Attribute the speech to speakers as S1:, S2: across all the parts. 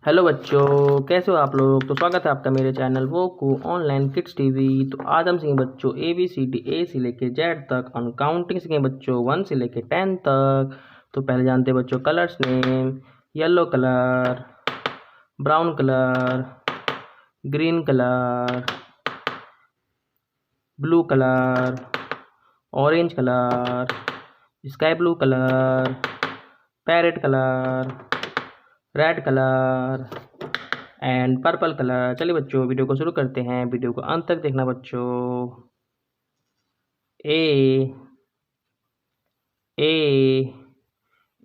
S1: Hello बच्चों, कैसे हो आप लोग। तो स्वागत है आपका मेरे चैनल वो को ऑनलाइन किड्स टीवी। तो आज हम सीखेंगे बच्चों ABCD A से लेके Z तक और काउंटिंग सीखेंगे बच्चों 1 से लेके 10 तक। तो पहले जानते हैं बच्चों colours name. Yellow colour, brown colour, green colour, blue colour, orange colour, sky blue colour, parrot colour, red colour and purple colour. चलिए बच्चों वीडियो को शुरू करते हैं। वीडियो को अंत तक देखना बच्चों। A A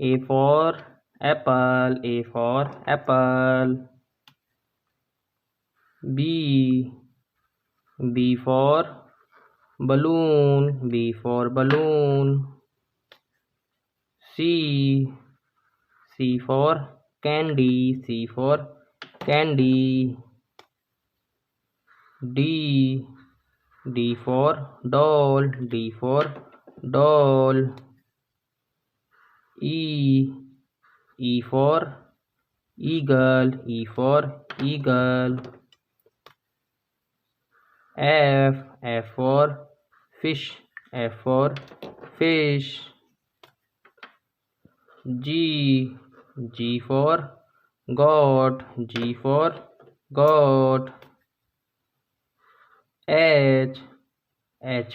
S1: A for apple, A for apple. B for balloon, B for balloon. C for candy, C for candy. D for doll, D for doll. E for eagle, E for eagle. F for fish, F for fish. G for goat, G for goat. H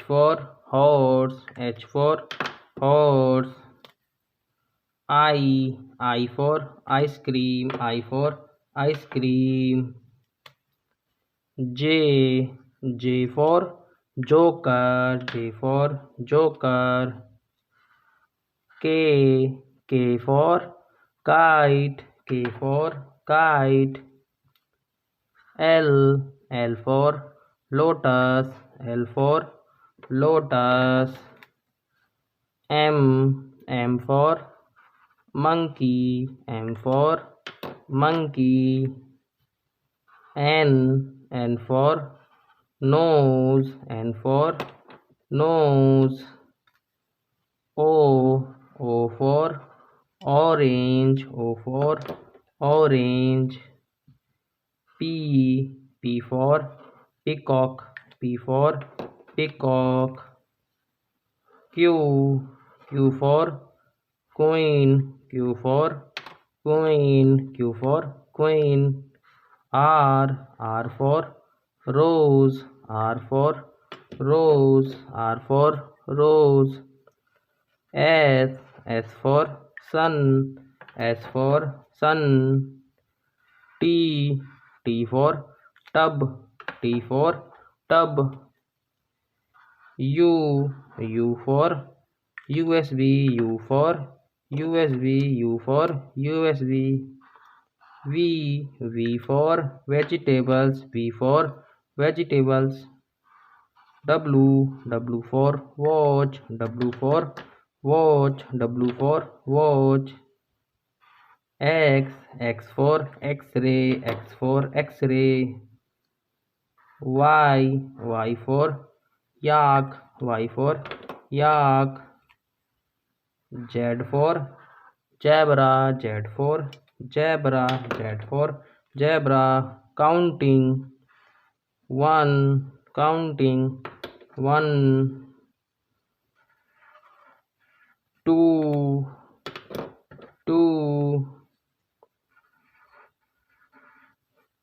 S1: for horse, H for horse. I for ice cream, I for ice cream. J for joker, J for joker. K for kite, K for kite. L for lotus, L for lotus. M for monkey, M for monkey. N for nose, N for nose. O for orange, O for orange. P for peacock, P for peacock. Q for queen, Q for queen, Q for queen. R for rose, R for rose, R for rose. S for sun, S for sun. T for tub, T for tub. U for USB, U for USB, U for USB. V for vegetables, V for vegetables. W for watch, W for watch, W for watch. X for X-ray, X for X-ray. Y for yak, Y for yak. Z for zebra, Z for zebra, Z for zebra. Counting 1, 2,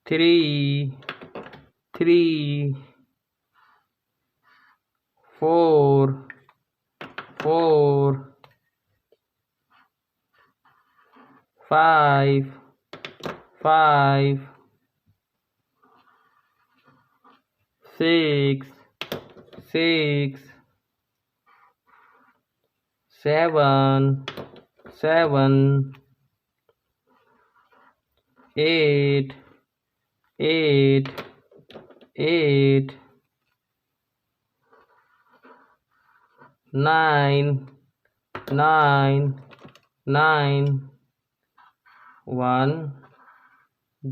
S1: 3, 4, 5, 6, 7, 8, 9, 1,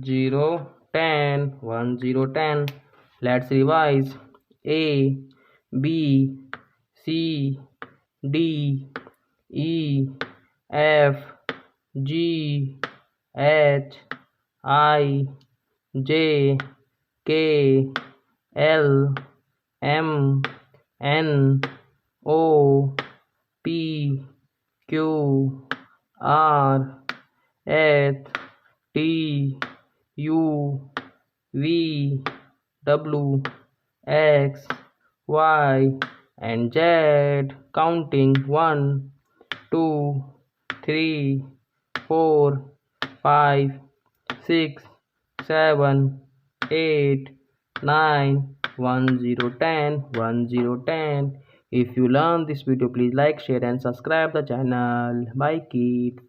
S1: 0, 10. Let's revise. A, B, C, D, E, F, G, H, I J K L M N O P Q R S T U V W X Y and Z. Counting 1 2 3 4 5 6 7 8 9 1 0 10 1 0 10. If you learn this video, please like, share and subscribe the channel. Bye kids.